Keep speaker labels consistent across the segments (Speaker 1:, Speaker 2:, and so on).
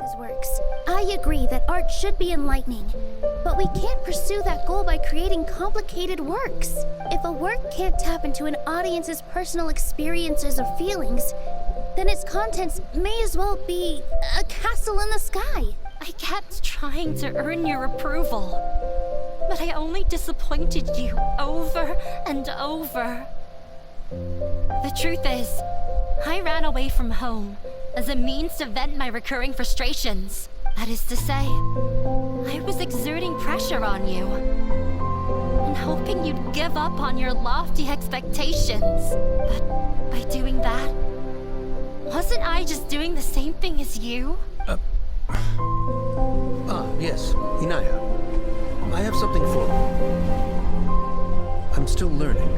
Speaker 1: prose works. I agree that art should be enlightening, but we can't pursue that goal by creating complicated works. If a work can't tap into an audience's personal experiences or feelings, then its contents may as well be a castle in the sky.
Speaker 2: I kept trying to earn your approval, but I only disappointed you over and over. The truth is, I ran away from home as a means to vent my recurring frustrations. That is to say, I was exerting pressure on you and hoping you'd give up on your lofty expectations. But by doing that, wasn't I just doing the same thing as you?
Speaker 3: Yes, Inaya. I have something for you. I'm still learning.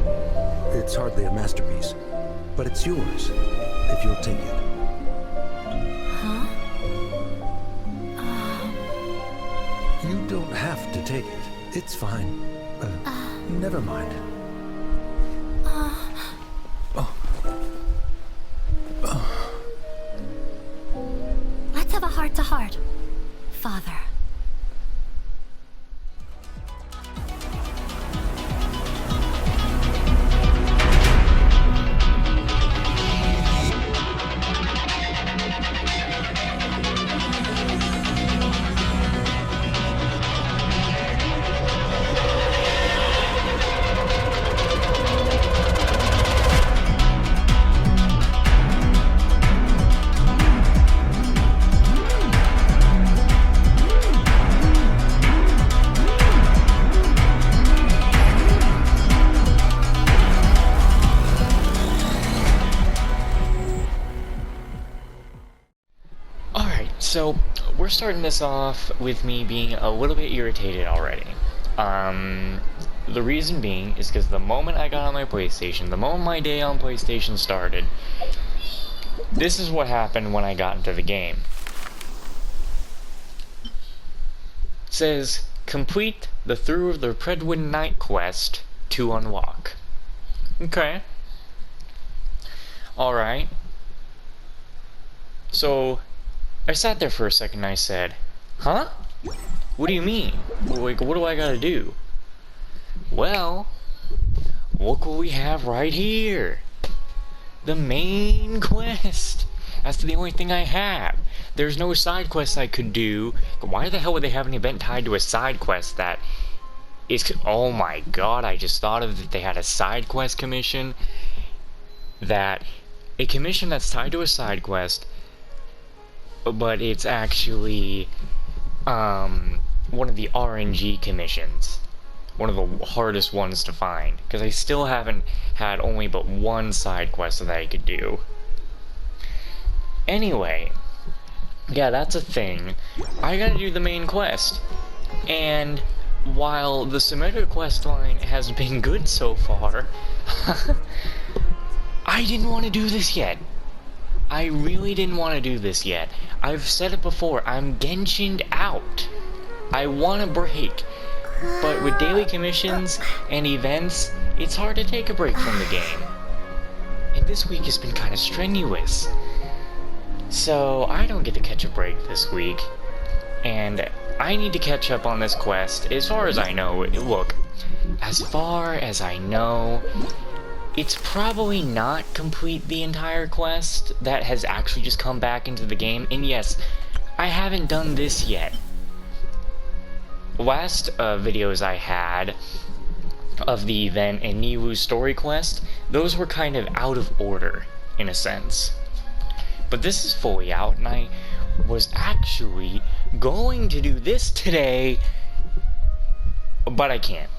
Speaker 3: It's hardly a masterpiece, but it's yours, if you'll take it.
Speaker 2: Huh?
Speaker 3: You don't have to take it. It's fine. Never mind.
Speaker 2: Let's have a heart-to-heart, Father.
Speaker 4: So, we're starting this off with me being a little bit irritated already. The reason being is because the moment I got on my PlayStation, the moment my day on PlayStation started, this is what happened when I got into the game. It says, complete the Through of the Predwood Night quest to unlock. Okay. Alright. So, I sat there for a second and I said, huh? What do you mean? Like, what do I gotta do? Well, look what we have right here. The main quest. That's the only thing I have. There's no side quest I could do. Why the hell would they have an event tied to a side quest that is... Oh my god, I just thought of that they had a side quest commission. That... A commission that's tied to a side quest, but it's actually one of the RNG commissions, one of the hardest ones to find, because I still haven't had only but one side quest that I could do. Anyway, yeah, that's a thing. I gotta do the main quest, and while the Symmetra quest line has been good so far, I didn't want to do this yet. I really didn't want to do this yet. I've said it before, I'm Genshin'd out. I want a break. But with daily commissions and events, it's hard to take a break from the game. And this week has been kind of strenuous. So I don't get to catch a break this week. And I need to catch up on this quest. As far as I know, look, as far as I know, it's probably not complete the entire quest that has actually just come back into the game. And yes, I haven't done this yet. Last videos I had of the event and Niwu's story quest, those were kind of out of order, in a sense. But this is fully out, and I was actually going to do this today, but I can't.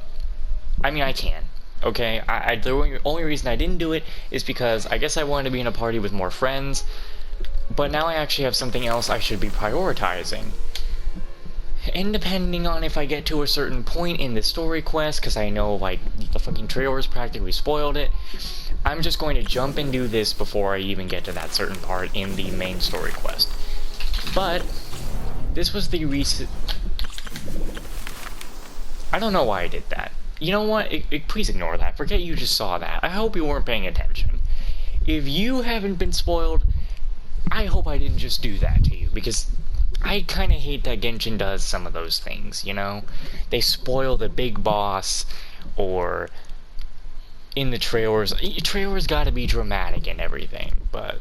Speaker 4: I mean, I can. Okay, the only reason I didn't do it is because I guess I wanted to be in a party with more friends, but now I actually have something else I should be prioritizing. And depending on if I get to a certain point in the story quest, because I know, like, the fucking trailers practically spoiled it, I'm just going to jump and do this before I even get to that certain part in the main story quest. But, this was the recent... I don't know why I did that. You know what? Please ignore that. Forget you just saw that. I hope you weren't paying attention. If you haven't been spoiled, I hope I didn't just do that to you, because I kind of hate that Genshin does some of those things, you know? They spoil the big boss, or in the trailers gotta be dramatic and everything, but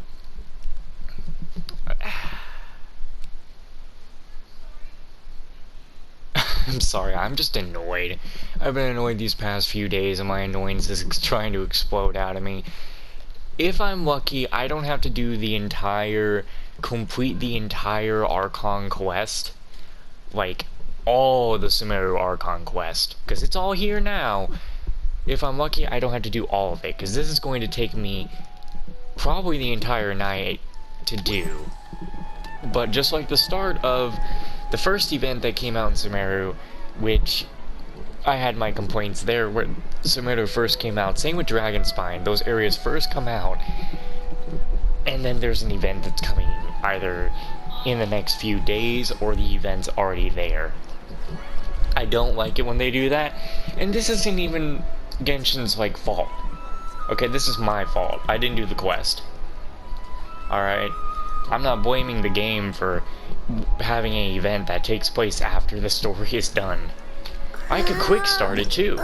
Speaker 4: I'm sorry, I'm just annoyed. I've been annoyed these past few days, and my annoyance is trying to explode out of me. If I'm lucky, I don't have to do complete the entire Archon quest. Like, all the Sumeru Archon quest. Because it's all here now. If I'm lucky, I don't have to do all of it. Because this is going to take me probably the entire night to do. But just like the start of the first event that came out in Sumeru, which I had my complaints there where Sumeru first came out. Same with Dragonspine. Those areas first come out, and then there's an event that's coming either in the next few days or the event's already there. I don't like it when they do that, and this isn't even Genshin's like fault. Okay, this is my fault. I didn't do the quest. Alright? I'm not blaming the game for having an event that takes place after the story is done. I could quick start it too,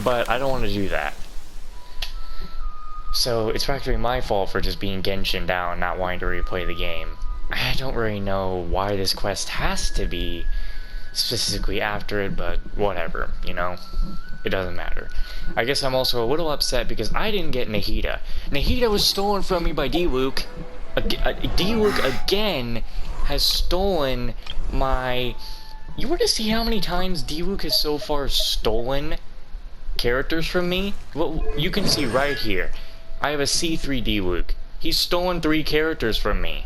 Speaker 4: but I don't want to do that. So it's practically my fault for just being Genshin down, not wanting to replay the game. I don't really know why this quest has to be specifically after it, but whatever, you know? It doesn't matter. I guess I'm also a little upset because I didn't get Nahida. Nahida was stolen from me by D-Luke. D-Luke again has stolen my... You were to see how many times D-Luke has so far stolen characters from me? Well, you can see right here. I have a C3 D-Luke. He's stolen 3 characters from me.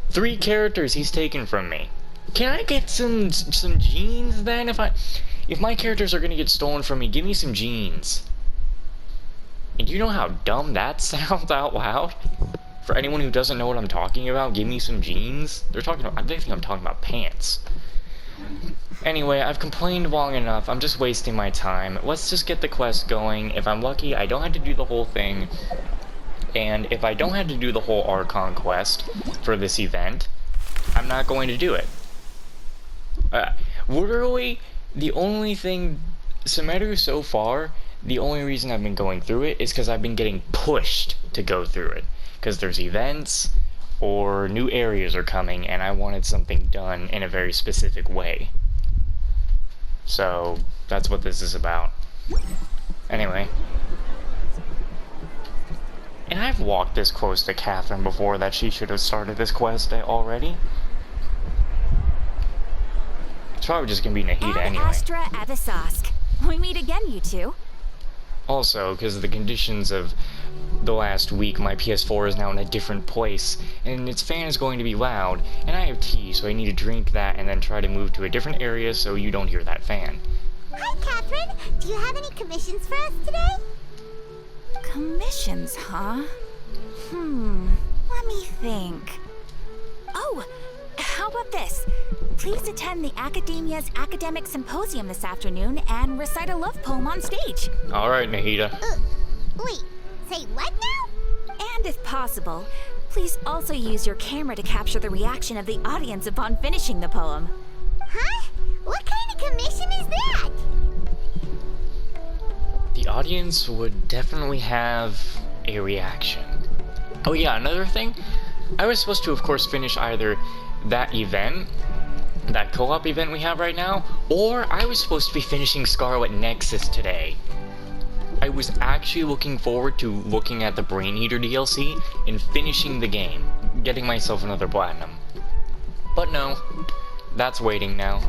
Speaker 4: 3 characters he's taken from me. Can I get some genes then? If my characters are gonna get stolen from me, give me some genes. And you know how dumb that sounds out loud? For anyone who doesn't know what I'm talking about, give me some jeans. I think I'm talking about pants. Anyway, I've complained long enough. I'm just wasting my time. Let's just get the quest going. If I'm lucky, I don't have to do the whole thing. And if I don't have to do the whole Archon quest for this event, I'm not going to do it. Literally, the only thing... Sumeru so far, the only reason I've been going through it is because I've been getting pushed to go through it. Because there's events or new areas are coming and I wanted something done in a very specific way. So that's what this is about. Anyway. And I've walked this close to Catherine before that she should have started this quest already. It's probably just gonna be Nahida anyway.
Speaker 5: Astra Avisask. We meet again, you two.
Speaker 4: Also, because of the conditions of the last week, my PS4 is now in a different place, and its fan is going to be loud, and I have tea, so I need to drink that and then try to move to a different area so you don't hear that fan.
Speaker 6: Hi, Catherine. Do you have any commissions for us today?
Speaker 5: Commissions, huh? Let me think. Oh, how about this? Please attend the Academia's Academic Symposium this afternoon and recite a love poem on stage.
Speaker 4: Alright, Nahida.
Speaker 6: Wait, say what now?
Speaker 5: And if possible, please also use your camera to capture the reaction of the audience upon finishing the poem.
Speaker 6: Huh? What kind of commission is that?
Speaker 4: The audience would definitely have a reaction. Oh yeah, another thing. I was supposed to, of course, finish either that event, that co-op event we have right now, or I was supposed to be finishing Scarlet Nexus today. I was actually looking forward to looking at the Brain Eater DLC and finishing the game, getting myself another platinum. But no, that's waiting now.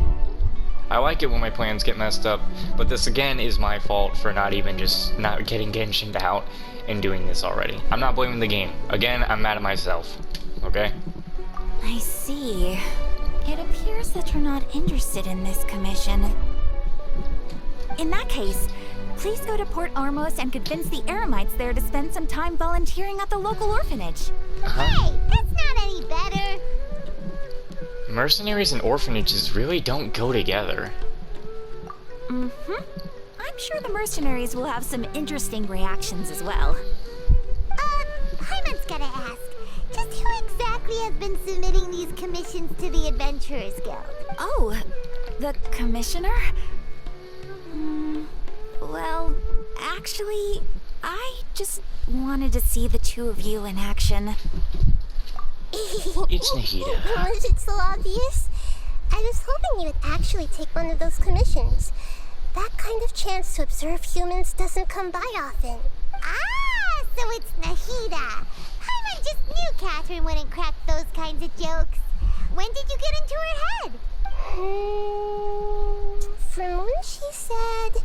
Speaker 4: I like it when my plans get messed up, but this again is my fault for not getting Genshin out and doing this already. I'm not blaming the game. Again, I'm mad at myself. Okay?
Speaker 5: I see. It appears that you're not interested in this commission. In that case, please go to Port Armos and convince the Eremites there to spend some time volunteering at the local orphanage.
Speaker 6: Hey, that's not any better.
Speaker 4: Mercenaries and orphanages really don't go together.
Speaker 5: I'm sure the mercenaries will have some interesting reactions as well.
Speaker 6: Hyman's gotta ask. Just who exactly has been submitting these commissions to the Adventurers Guild?
Speaker 5: Oh, the commissioner? Well, actually, I just wanted to see the two of you in action.
Speaker 4: It's Nahida.
Speaker 6: Was it so obvious? I was hoping you would actually take one of those commissions. That kind of chance to observe humans doesn't come by often. Ah, so it's Nahida. I just knew Catherine wouldn't crack those kinds of jokes. When did you get into her head? From when she said,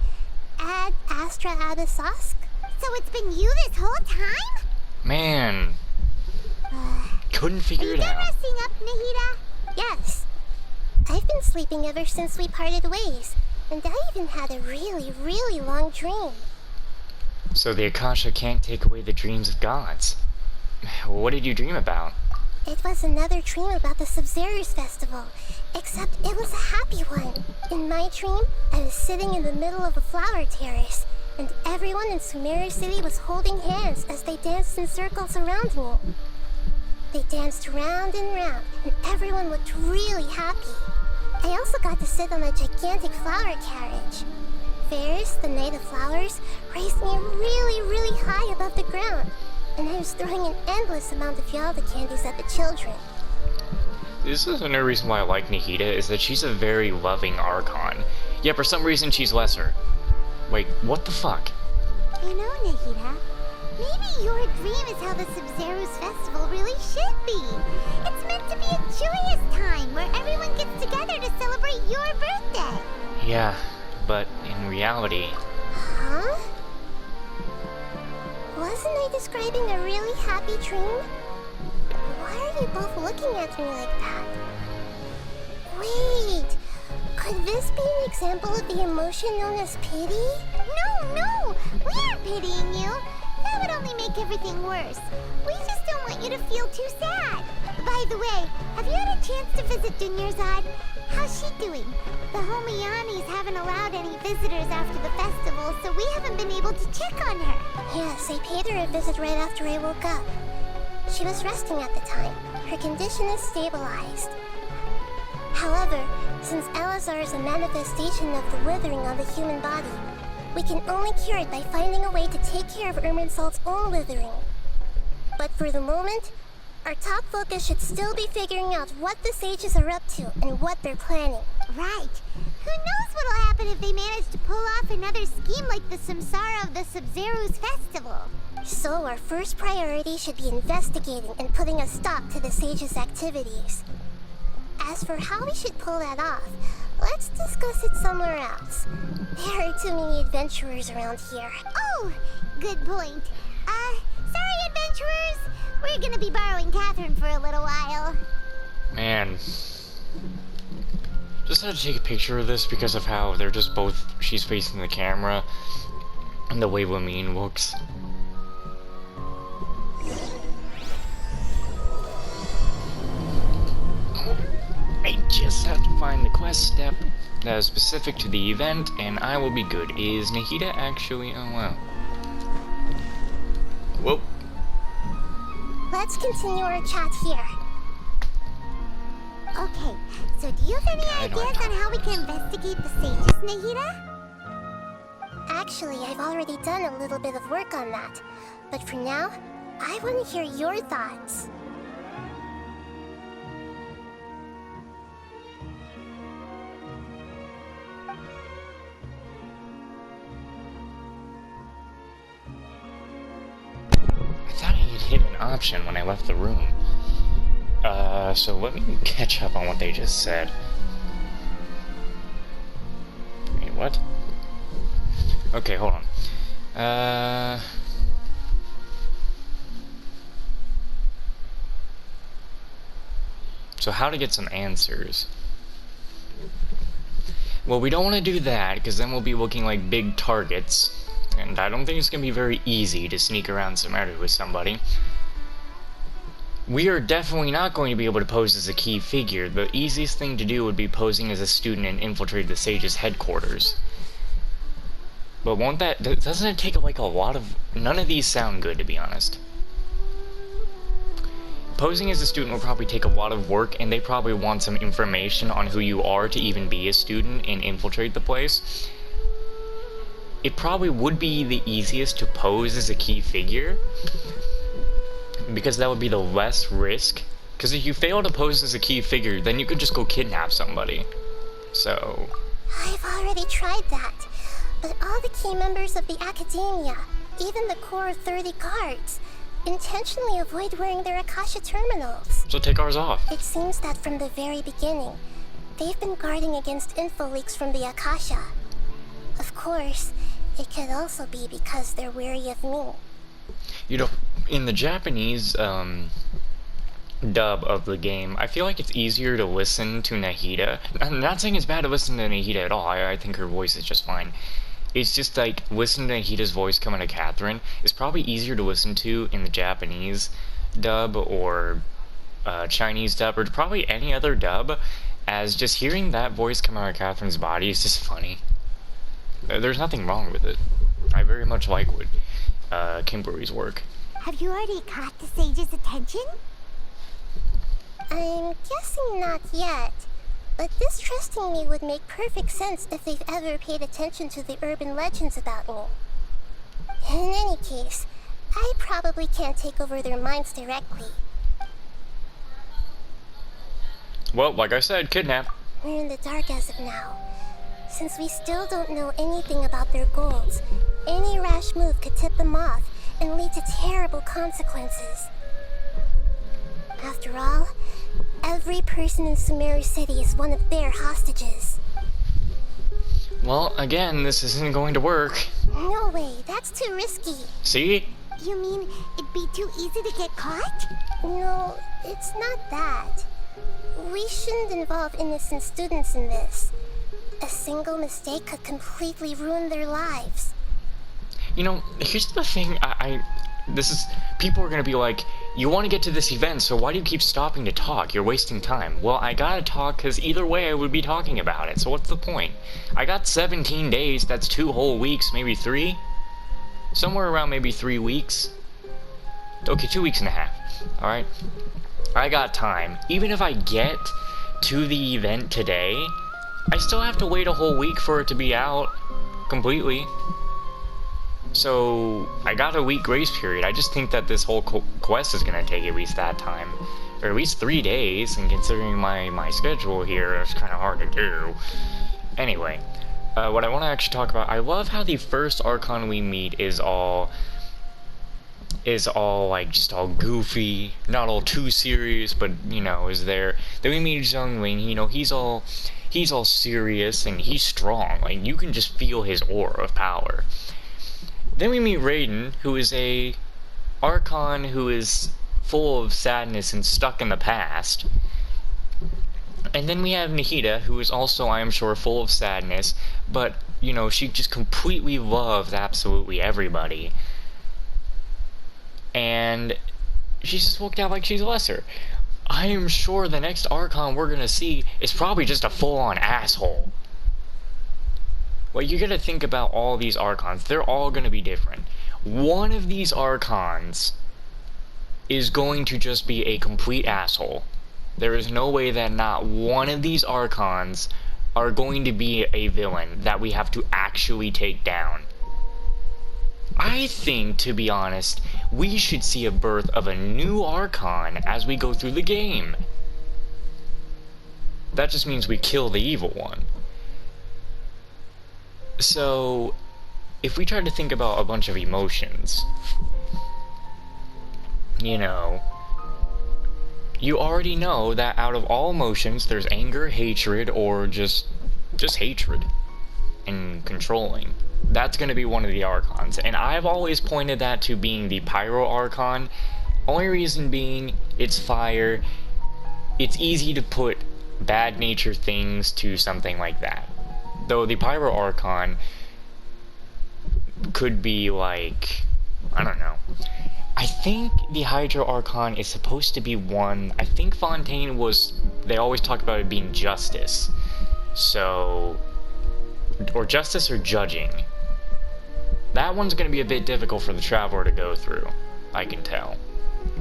Speaker 6: Ad Astra Abasosk. So it's been you this whole time?
Speaker 4: Man. Couldn't figure
Speaker 6: Are you
Speaker 4: it
Speaker 6: done
Speaker 4: out.
Speaker 6: resting up, Nahida? Yes. I've been sleeping ever since we parted ways. And I even had a really, really long dream.
Speaker 4: So the Akasha can't take away the dreams of gods. What did you dream about?
Speaker 6: It was another dream about the Sub-Zero's festival, except it was a happy one. In my dream, I was sitting in the middle of a flower terrace, and everyone in Sumeru City was holding hands as they danced in circles around me. They danced round and round, and everyone looked really happy. I also got to sit on a gigantic flower carriage. Ferris, the Knight of Flowers, raised me really, really high above the ground, and I was throwing an endless amount of Yalda candies at the children.
Speaker 4: This is another reason why I like Nahida, is that she's a very loving Archon. Yet for some reason she's lesser. Wait, what the fuck?
Speaker 6: You know, Nahida, maybe your dream is how the Sub-Zero's festival really should be. It's meant to be a joyous time where everyone gets together to celebrate your birthday.
Speaker 4: Yeah, but in reality...
Speaker 6: Huh? Wasn't I describing a really happy dream? Why are you both looking at me like that? Wait, could this be an example of the emotion known as pity? No, we aren't pitying you. That would only make everything worse. We just don't want you to feel too sad. By the way, have you had a chance to visit Dunyarzad? How's she doing? The Homianis haven't allowed any visitors after the festival, so we haven't been able to check on her. Yes, I paid her a visit right after I woke up. She was resting at the time. Her condition is stabilized. However, since Elazar is a manifestation of the withering on the human body, we can only cure it by finding a way to take care of Irminsul's own withering. But for the moment, our top focus should still be figuring out what the sages are up to and what they're planning. Right. Who knows what'll happen if they manage to pull off another scheme like the Samsara of the Sub-Zero's festival. So our first priority should be investigating and putting a stop to the sages' activities. As for how we should pull that off, let's discuss it somewhere else. There are too many adventurers around here. Oh, good point. Sorry, adventurers. We're gonna be borrowing Catherine for a little while.
Speaker 4: Man. Just had to take a picture of this because of how they're just both... She's facing the camera, and the way Lamine looks. I just have to find the quest step that is specific to the event, and I will be good. Is Nahida actually... Oh, wow. Whoop.
Speaker 6: Let's continue our chat here. Okay, so do you have any
Speaker 4: I don't
Speaker 6: ideas
Speaker 4: know.
Speaker 6: on how we can investigate the sages, Nahida? Actually, I've already done a little bit of work on that. But for now, I want to hear your thoughts.
Speaker 4: I thought I had hit an option when I left the room. So let me catch up on what they just said. Wait, what? Okay, hold on. So how to get some answers. Well, we don't want to do that, because then we'll be looking like big targets. And I don't think it's going to be very easy to sneak around some area with somebody. We are definitely not going to be able to pose as a key figure. The easiest thing to do would be posing as a student and infiltrate the Sage's headquarters. But won't that... Doesn't it take like a lot of... None of these sound good, to be honest. posing as a student will probably take a lot of work, and they probably want some information on who you are to even be a student and infiltrate the place. It probably would be the easiest to pose as a key figure, because that would be the less risk. Because if you fail to pose as a key figure, then you could just go kidnap somebody. So...
Speaker 6: I've already tried that, but all the key members of the Academia, even the core of 30 guards, intentionally avoid wearing their Akasha terminals.
Speaker 4: So take ours off.
Speaker 6: It seems that from the very beginning, they've been guarding against info leaks from the Akasha. Of course, it could also be because they're wary of me.
Speaker 4: You know, in the Japanese dub of the game, I feel like it's easier to listen to Nahida. I'm not saying it's bad to listen to Nahida at all. I think her voice is just fine. It's just like, listening to Nahida's voice coming to Catherine is probably easier to listen to in the Japanese dub or Chinese dub or probably any other dub, as just hearing that voice come out of Catherine's body is just funny. There's nothing wrong with it. I very much like Kimberly's work.
Speaker 6: Have you already caught the sage's attention? I'm guessing not yet, but this trusting me would make perfect sense if they've ever paid attention to the urban legends about me. In any case, I probably can't take over their minds directly.
Speaker 4: Well, like I said, kidnap.
Speaker 6: We're in the dark as of now. Since we still don't know anything about their goals, any rash move could tip them off and lead to terrible consequences. After all, every person in Sumeru City is one of their hostages.
Speaker 4: Well, again, this isn't going to work.
Speaker 6: No way, that's too risky.
Speaker 4: See?
Speaker 6: You mean it'd be too easy to get caught? No, it's not that. We shouldn't involve innocent students in this. A single mistake could completely ruin their lives.
Speaker 4: You know, here's the thing, people are gonna be like, you want to get to this event, so why do you keep stopping to talk? You're wasting time. Well, I gotta talk, because either way I would be talking about it, so what's the point? I got 17 days, that's 2 whole weeks, maybe 3? Somewhere around maybe 3 weeks. Okay, 2 weeks and a half, alright? I got time. Even if I get to the event today, I still have to wait a whole week for it to be out completely. So, I got a week grace period. I just think that this whole quest is going to take at least that time. Or at least 3 days, and considering my schedule here, it's kind of hard to do. Anyway, what I want to actually talk about, I love how the first Archon we meet is all like just all goofy, not all too serious, but you know, is there. Then we meet Zhongling, you know, he's all serious and he's strong. Like, you can just feel his aura of power. Then we meet Raiden, who is a Archon who is full of sadness and stuck in the past. And then we have Nahida, who is also, I am sure, full of sadness, but, you know, she just completely loves absolutely everybody. And she's just walked out like she's lesser. I am sure the next Archon we're gonna see is probably just a full-on asshole. Well, you gotta think about all these Archons. They're all gonna be different. One of these Archons is going to just be a complete asshole. There is no way that not one of these Archons are going to be a villain that we have to actually take down. I think, to be honest, we should see a birth of a new Archon as we go through the game. That just means we kill the evil one. So, if we try to think about a bunch of emotions, you know, you already know that out of all emotions, there's anger, hatred, or just hatred and controlling. That's going to be one of the Archons, and I've always pointed that to being the Pyro Archon. Only reason being, it's fire. It's easy to put bad nature things to something like that. Though the Pyro Archon could be like, I don't know. I think the Hydro Archon is supposed to be one. I think Fontaine was, they always talk about it being justice. So, or justice or judging. That one's going to be a bit difficult for the Traveler to go through, I can tell.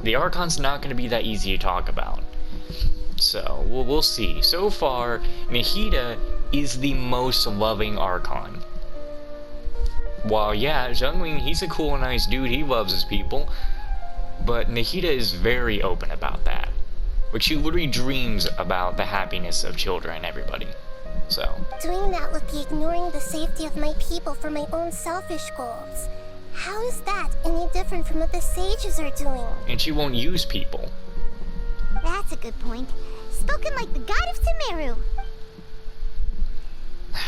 Speaker 4: The Archon's not going to be that easy to talk about. So, we'll see. So far, Nahida is the most loving Archon. While, yeah, Zhengling, he's a cool, nice dude, he loves his people. But Nahida is very open about that. Like, she literally dreams about the happiness of children and everybody. So.
Speaker 6: Doing that would be ignoring the safety of my people for my own selfish goals. How is that any different from what the sages are doing?
Speaker 4: And she won't use people.
Speaker 6: That's a good point. Spoken like the god of Sumeru.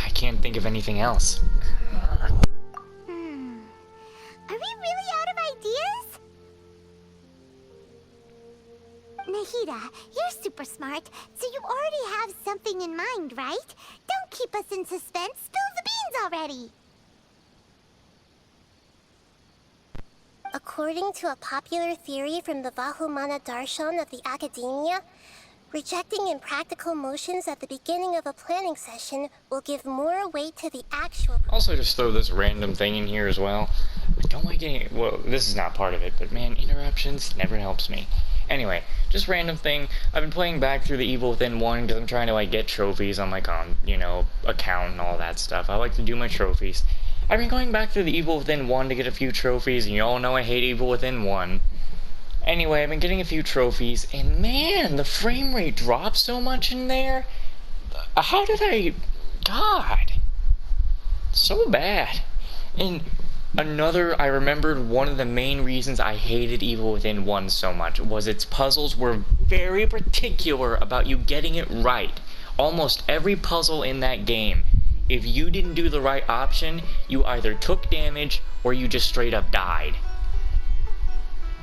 Speaker 4: I can't think of anything else.
Speaker 6: Are we really out of ideas? Nahida, you're super smart, so you already have something in mind, right? Don't keep us in suspense. Spill the beans already. According to a popular theory from the Vahumana Darshan of the Academia, rejecting impractical motions at the beginning of a planning session will give more weight to the actual...
Speaker 4: Also, just throw this random thing in here as well. I don't like any... Well, this is not part of it, but man, interruptions never helps me. Anyway, just random thing. I've been playing back through the Evil Within 1 because I'm trying to, like, get trophies on my, account and all that stuff. I like to do my trophies. I've been going back through the Evil Within 1 to get a few trophies, and you all know I hate Evil Within 1. Anyway, I've been getting a few trophies, and man, the frame rate drops so much in there. How did I... God. So bad. And I remembered one of the main reasons I hated Evil Within 1 so much was its puzzles were very particular about you getting it right. Almost every puzzle in that game, if you didn't do the right option, you either took damage or you just straight up died.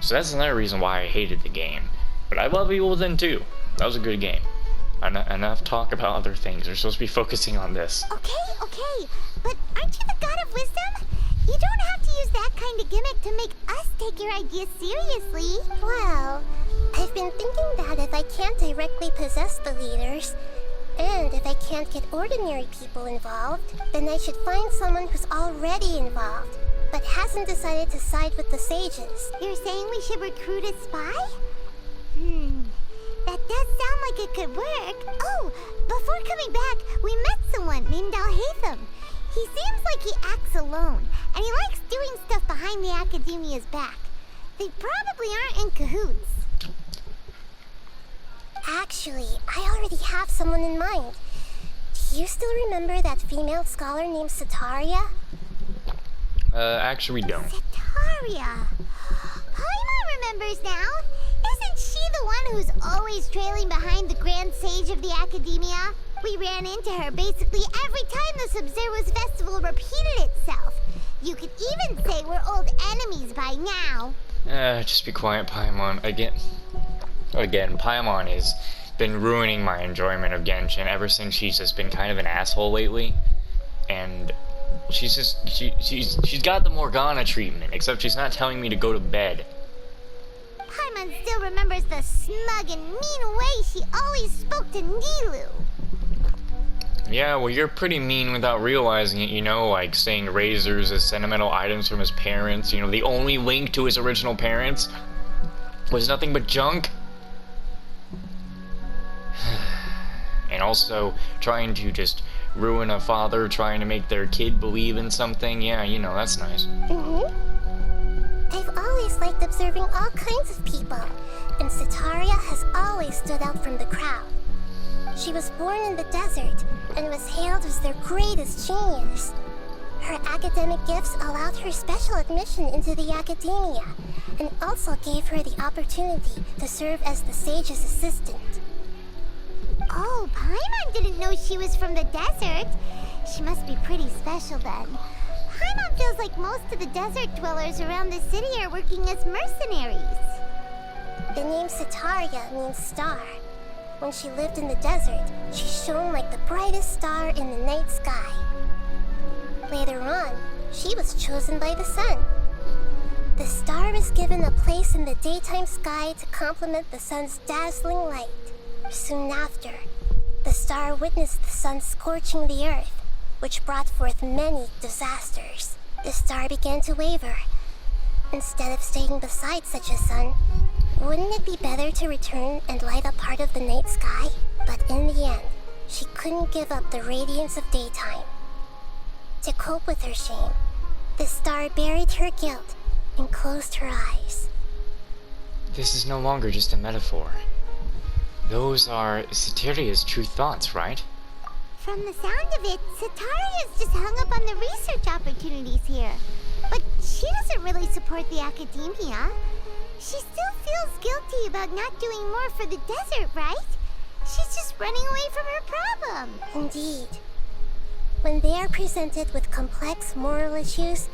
Speaker 4: So that's another reason why I hated the game. But I love Evil Within 2. That was a good game. Enough talk about other things. We're supposed to be focusing on this.
Speaker 6: Okay, but aren't you the god of wisdom? You don't have to use that kind of gimmick to make us take your ideas seriously. Well, I've been thinking that if I can't directly possess the leaders, and if I can't get ordinary people involved, then I should find someone who's already involved, but hasn't decided to side with the sages. You're saying we should recruit a spy? That does sound like it could work. Oh, before coming back, we met someone named Alhaitham. He seems like he acts alone, and he likes doing stuff behind the Academia's back. They probably aren't in cahoots. Actually, I already have someone in mind. Do you still remember that female scholar named Sataria?
Speaker 4: Actually we don't.
Speaker 6: Sataria. Paimon remembers now. Isn't she the one who's always trailing behind the Grand Sage of the Academia? We ran into her basically every time the Sub-Zero's festival repeated itself. You could even say we're old enemies by now.
Speaker 4: Just be quiet, Paimon. Again, Paimon has been ruining my enjoyment of Genshin ever since she's just been kind of an asshole lately. And she's got the Morgana treatment, except she's not telling me to go to bed.
Speaker 6: Paimon still remembers the smug and mean way she always spoke to Nilou.
Speaker 4: Yeah, well, you're pretty mean without realizing it, like saying razors as sentimental items from his parents. The only link to his original parents was nothing but junk. And also trying to just ruin a father trying to make their kid believe in something. Yeah, that's nice.
Speaker 6: I've always liked observing all kinds of people, and Sataria has always stood out from the crowd. She was born in the desert and was hailed as their greatest genius. Her academic gifts allowed her special admission into the Academia, and also gave her the opportunity to serve as the sage's assistant. Oh, Paimon didn't know she was from the desert. She must be pretty special then. Paimon feels like most of the desert dwellers around the city are working as mercenaries. The name Sataria means star. When she lived in the desert, she shone like the brightest star in the night sky. Later on, she was chosen by the sun. The star was given a place in the daytime sky to complement the sun's dazzling light. Soon after, the star witnessed the sun scorching the earth, which brought forth many disasters. The star began to waver. Instead of staying beside such a sun, Wouldn't it be better to return and light up part of the night sky? But in the end, she couldn't give up the radiance of daytime. To cope with her shame, the star buried her guilt and closed her eyes.
Speaker 4: This is no longer just a metaphor. Those are Satyria's true thoughts, right?
Speaker 6: From the sound of it, Sataria's just hung up on the research opportunities here. But she doesn't really support the academia. She still feels guilty about not doing more for the desert, right? She's just running away from her problem. Indeed. When they are presented with complex moral issues,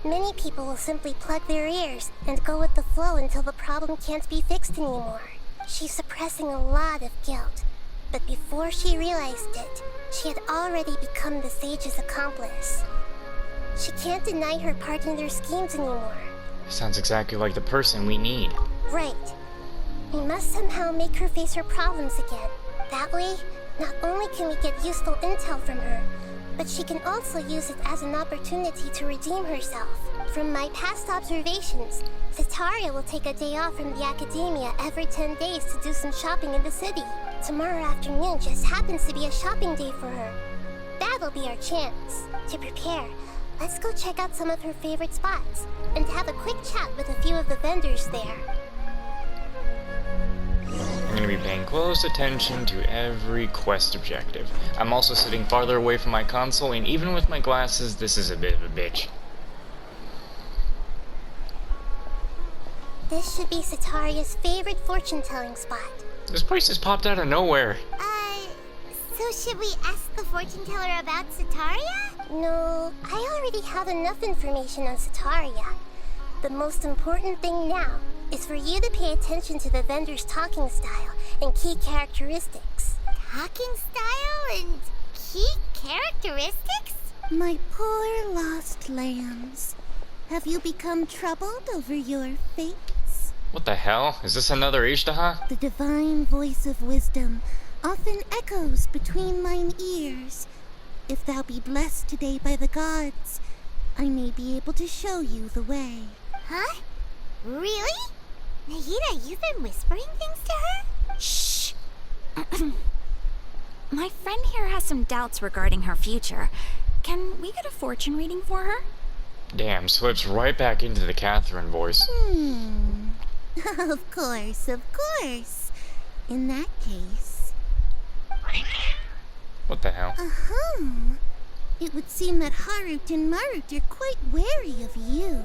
Speaker 6: many people will simply plug their ears and go with the flow until the problem can't be fixed anymore. She's suppressing a lot of guilt, but before she realized it, she had already become the sage's accomplice. She can't deny her part in their schemes anymore.
Speaker 4: Sounds exactly like the person we need.
Speaker 6: Right. We must somehow make her face her problems again. That way, not only can we get useful intel from her, but she can also use it as an opportunity to redeem herself. From my past observations, Sataria will take a day off from the academia every 10 days to do some shopping in the city. Tomorrow afternoon just happens to be a shopping day for her. That'll be our chance. To prepare, let's go check out some of her favorite spots and have a quick chat with a few of the vendors there.
Speaker 4: I'm going to be paying close attention to every quest objective. I'm also sitting farther away from my console, and even with my glasses, this is a bit of a bitch.
Speaker 6: This should be Sataria's favorite fortune-telling spot.
Speaker 4: This place just popped out of nowhere.
Speaker 6: So should we ask the fortune teller about Sataria? No, I already have enough information on Sataria. The most important thing now is for you to pay attention to the vendor's talking style and key characteristics. Talking style and key characteristics?
Speaker 7: My poor lost lambs. Have you become troubled over your fates?
Speaker 4: What the hell? Is this another Ishtaha?
Speaker 7: The divine voice of wisdom often echoes between mine ears. If thou be blessed today by the gods, I may be able to show you the way.
Speaker 6: Huh? Really? Nahida, you've been whispering things to her?
Speaker 5: Shh! My friend here has some doubts regarding her future. Can we get a fortune reading for her?
Speaker 4: Damn, slips right back into the Catherine voice.
Speaker 7: Of course, of course. In that case...
Speaker 4: What the hell?
Speaker 7: It would seem that Harut and Marut are quite wary of you.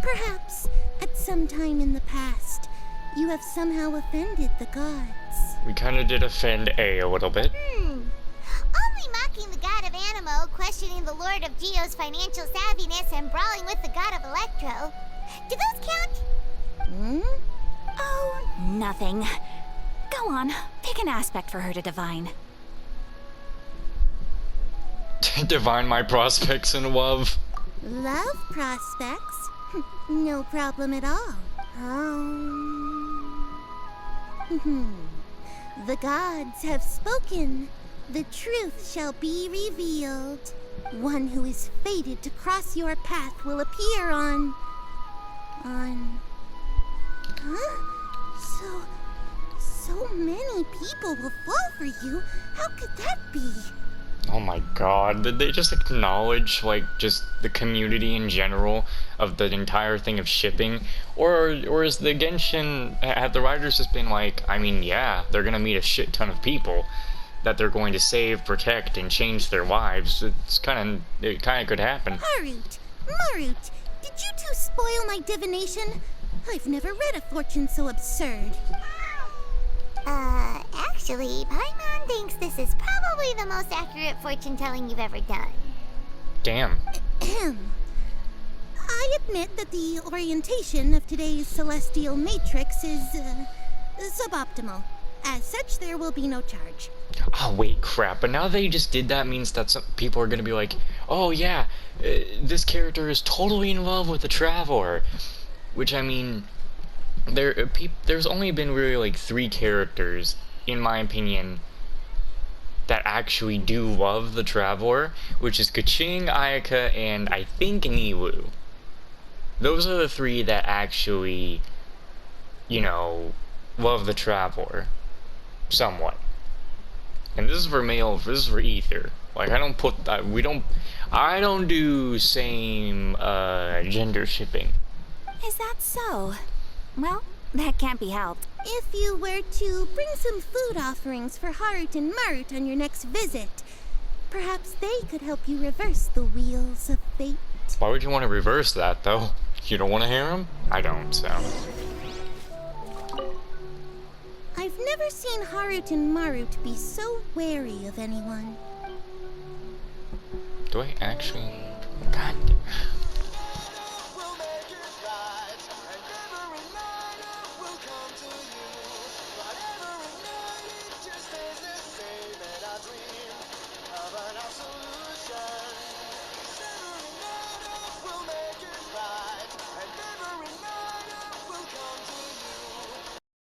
Speaker 7: Perhaps, at some time in the past, you have somehow offended the gods.
Speaker 4: We kinda did offend a little bit.
Speaker 6: Only mocking the god of Animo, questioning the lord of Geo's financial savviness, and brawling with the god of Electro. Do those count?
Speaker 5: Oh, nothing. Go on, pick an aspect for her to divine.
Speaker 4: Divine my prospects in love.
Speaker 7: Love prospects? No problem at all. The gods have spoken. The truth shall be revealed. One who is fated to cross your path will appear on... Huh? So many people will fall for you. How could that be?
Speaker 4: Oh my god, did they just acknowledge, like, just the community in general of the entire thing of shipping? Or is the Genshin, have the writers just been like, I mean, yeah, they're gonna meet a shit ton of people that they're going to save, protect, and change their lives. It kinda could happen.
Speaker 7: Harut! Marut! Did you two spoil my divination? I've never read a fortune so absurd.
Speaker 6: Actually, Paimon thinks this is probably the most accurate fortune-telling you've ever done.
Speaker 4: Damn.
Speaker 7: I admit that the orientation of today's celestial matrix is, suboptimal. As such, there will be no charge.
Speaker 4: Oh, wait, crap. But now they just did that means that some people are gonna be like, oh yeah, this character is totally in love with the Traveler. Which, I mean, there's only been really like 3 characters, in my opinion, that actually do love the Traveler, which is Kaching, Ayaka, and I think Niwu. Those are the 3 that actually, you know, love the traveler. Somewhat. And this is for male, this is for ether. Like, I don't put, I don't do same, gender shipping.
Speaker 5: Is that so? Well, that can't be helped.
Speaker 7: If you were to bring some food offerings for Harut and Marut on your next visit, perhaps they could help you reverse the wheels of fate.
Speaker 4: Why would you want to reverse that, though? You don't want to hear him? I don't, so.
Speaker 7: I've never seen Harut and Marut be so wary of anyone.
Speaker 4: Do I actually? God.